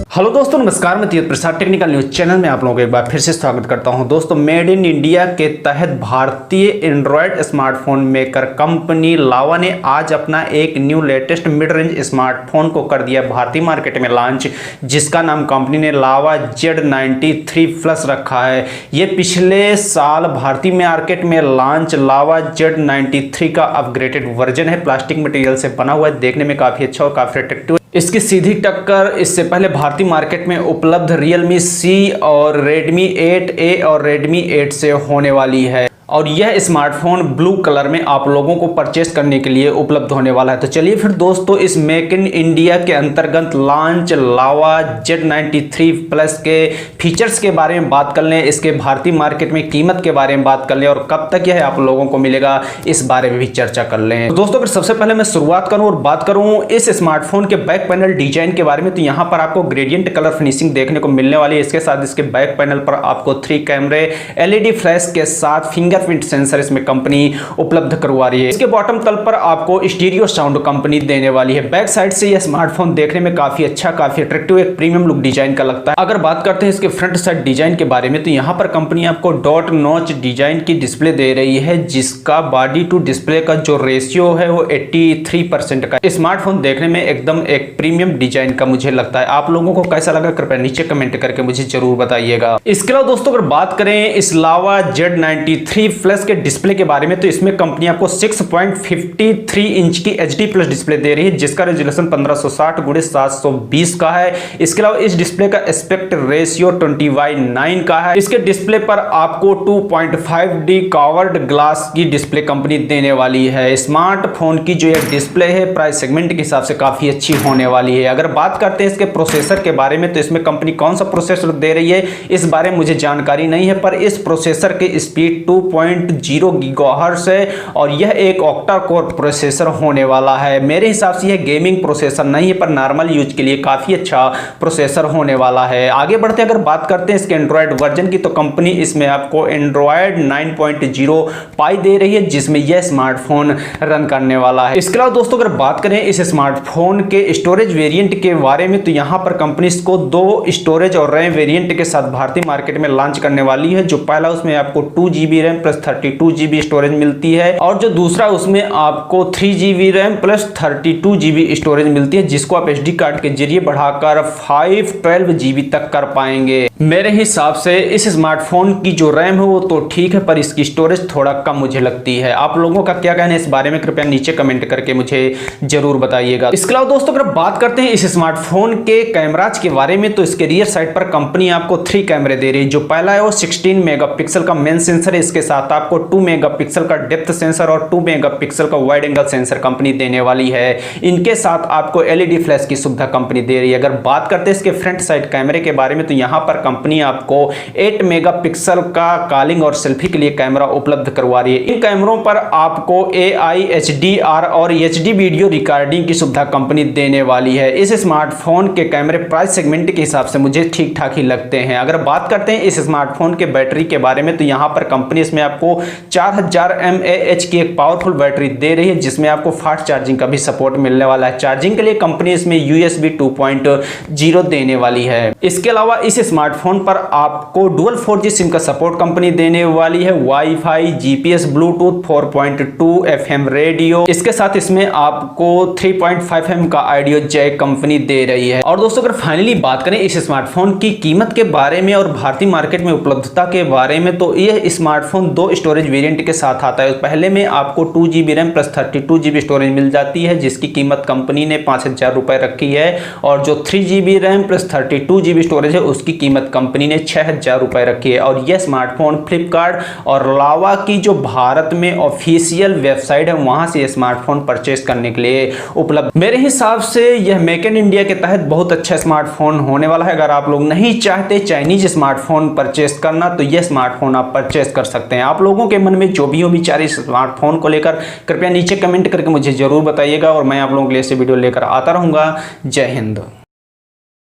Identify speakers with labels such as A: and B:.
A: Hello दोस्तों, नमस्कार। मैं तीर्थ प्रसाद टेक्निकल न्यूज चैनल में आप लोगों को एक बार फिर से स्वागत करता हूं। दोस्तों, मेड इन इंडिया के तहत भारतीय एंड्रॉयड स्मार्टफोन मेकर कंपनी लावा ने आज अपना एक new latest mid range smartphone को कर दिया भारतीय मार्केट में लॉन्च, जिसका नाम कंपनी ने लावा Z93 प्लस रखा है। ये पिछले साल भारतीय मार्केट में लॉन्च लावा Z93 का अपग्रेडेड वर्जन है। प्लास्टिक मटेरियल से बना हुआ है, देखने में काफी अच्छा और काफी अट्रैक्टिव। इसकी सीधी टक्कर इससे पहले भारतीय मार्केट में उपलब्ध Realme C और Redmi 8A और Redmi 8 से होने वाली है और यह स्मार्टफोन ब्लू कलर में आप लोगों को परचेस करने के लिए उपलब्ध होने वाला है। तो चलिए फिर दोस्तों, इस मेक इन इंडिया के अंतर्गत लॉन्च लावा Z93 प्लस के फीचर्स के बारे में बात कर लें, इसके भारतीय मार्केट में कीमत के बारे में बात कर लें और कब तक यह आप लोगों को मिलेगा इस बारे में भी चर्चा कर लें। तो दोस्तों, फिर सबसे पहले मैं शुरुआत करूं और बात करूं इस स्मार्टफोन के बैक पैनल डिजाइन के बारे में। तो यहाँ पर आपको ग्रेडियंट कलर फिनिशिंग देखने को मिलने वाली है। इसके साथ इसके बैक पैनल पर आपको 3 कैमरे LED फ्लैश के साथ फिंगरप्रिंट सेंसर इसमें कंपनी उपलब्ध करवा रही है। इसके बॉटम तल पर आपको स्टीरियो साउंड कंपनी देने वाली है। बैक साइड से यह स्मार्टफोन देखने में काफी अच्छा, काफी अट्रैक्टिव, एक प्रीमियम लुक डिजाइन का लगता है। अगर बात करते हैं इसके फ्रंट साइड डिजाइन के बारे में, तो यहाँ पर कंपनी आपको डॉट नॉच डिजाइन की डिस्प्ले दे रही है, जिसका बॉडी टू डिस्प्ले का जो रेशियो है वो 83% का। स्मार्टफोन देखने में एकदम एक प्रीमियम डिजाइन का मुझे लगता है। आप लोगों को कैसा लगा कृपया नीचे कमेंट करके मुझे जरूर बताइएगा। इसके अलावा दोस्तों, अगर बात करें इस लावा Z93 प्लस के डिस्प्ले के बारे में, तो इसमें कंपनी आपको 6.53 इंच की HD प्लस डिस्प्ले दे रही है, जिसका रेजोल्यूशन 1560x720 का है। इसके अलावा इस डिस्प्ले का एस्पेक्ट रेशियो 20:9 का है। इसके डिस्प्ले पर आपको 2.5D कवर्ड ग्लास की डिस्प्ले कंपनी देने वाली है। स्मार्टफोन की जो एक डिस्प्ले है प्राइस सेगमेंट के हिसाब से काफी अच्छी होने वाली है। अगर बात करते हैं इसके प्रोसेसर के बारे में, तो इसमें कंपनी कौन सा प्रोसेसर दे रही है इस बारे में मुझे जानकारी नहीं है, पर इस प्रोसेसर की स्पीड 2.0 गीगाहर्ट्ज है और यह एक ऑक्टा कोर प्रोसेसर होने वाला है। मेरे हिसाब से यह गेमिंग प्रोसेसर नहीं है, पर नॉर्मल यूज के लिए काफी अच्छा प्रोसेसर होने वाला है। आगे बढ़ते अगर बात करते हैं इसके एंड्रॉयड वर्जन की, तो कंपनी इसमें आपको एंड्रॉयड 9.0 पाई दे रही है, जिसमें यह स्मार्टफोन रन करने वाला है। इसके अलावा दोस्तों, अगर बात करें इस स्मार्टफोन के स्टोरेज वेरिएंट के बारे में, तो यहां पर कंपनी इसको 2 स्टोरेज और रैम वेरिएंट के साथ भारतीय मार्केट में लॉन्च करने वाली है। जो पहला उसमें आपको 2GB RAM plus 32GB storage मिलती है और जो दूसरा उसमें आपको 3GB RAM plus 32GB storage मिलती है, जिसको आप SD कार्ड के जरिए बढ़ाकर 512GB तक कर पाएंगे। मेरे हिसाब से इस स्मार्टफोन की जो रैम है वो तो ठीक है, पर इसकी स्टोरेज थोड़ा कम मुझे लगती है। आप लोगों का क्या कहना है इस बारे में कृपया नीचे कमेंट करके मुझे जरूर बताइएगा। इसके अलावा दोस्तों, अगर बात करते हैं इस स्मार्टफोन के कैमराज के बारे में, तो इसके रियर साइड पर कंपनी आपको 3 कैमरे दे रही है। जो पहला है वो 16 मेगापिक्सल का मेन सेंसर है। इसके साथ आपको 2 मेगापिक्सल का डेप्थ सेंसर और 2 मेगापिक्सल का वाइड एंगल सेंसर कंपनी देने वाली है। इनके साथ आपको LED फ्लैश की सुविधा कंपनी दे रही है। अगर बात करते हैं इसके फ्रंट साइड कैमरे के बारे में, तो यहां पर कंपनी आपको 8 मेगापिक्सल का कॉलिंग और सेल्फी के लिए कैमरा उपलब्ध करवा रही है। इन कैमरों पर आपको AI HDR और HD वीडियो रिकॉर्डिंग की सुविधा कंपनी देने वाली है। इस स्मार्टफोन के कैमरे प्राइस सेगमेंट के हिसाब से मुझे ठीक ठाक ही लगते हैं। अगर बात करते हैं इस स्मार्टफोन के बैटरी के बारे में, तो यहां पर कंपनी इसमें आपको 4000 mAh की एक पावरफुल बैटरी दे रही है, जिसमें आपको फास्ट चार्जिंग का भी सपोर्ट मिलने वाला है। चार्जिंग के लिए कंपनी इसमें USB 2.0 देने वाली है। इसके अलावा इस स्मार्टफोन पर आपको डुअल 4G सिम का सपोर्ट कंपनी देने वाली है। Wifi, GPS, Bluetooth, 4.2 FM radio, इसके साथ इसमें आपको 3.5mm का ऑडियो जैक कंपनी दे रही है। और दोस्तों, अगर फाइनली बात करें इस स्मार्टफोन की कीमत के बारे में और भारतीय मार्केट में उपलब्धता के बारे में, तो यह स्मार्टफोन 2 स्टोरेज वेरिएंट के साथ आता है। पहले में आपको 2GB RAM plus 32GB storage मिल जाती है, जिसकी कीमत कंपनी ने 5000 रुपए रखी है। और जो 3GB RAM plus 32GB storage है, उसकी कीमत कंपनी ने 6000 रुपए रखी है। और यह स्मार्टफोन फ्लिपकार्ट और लावा की जो भारत में ऑफिशियल वेबसाइट है, वहां से स्मार्टफोन परचेस करने के लिए उपलब्ध। मेरे हिसाब से यह मेक इन इंडिया के तहत बहुत अच्छा स्मार्टफोन होने वाला है। अगर आप लोग नहीं चाहते चाइनीज स्मार्टफोन परचेस करना, तो यह स्मार्टफोन आप परचेस कर सकते हैं। आप लोगों के मन में जो भी हो विचार इस स्मार्टफोन को लेकर कृपया नीचे कमेंट करके मुझे जरूर बताइएगा और मैं आप लोगों के लिए ऐसे वीडियो लेकर आता रहूंगा। जय हिंद।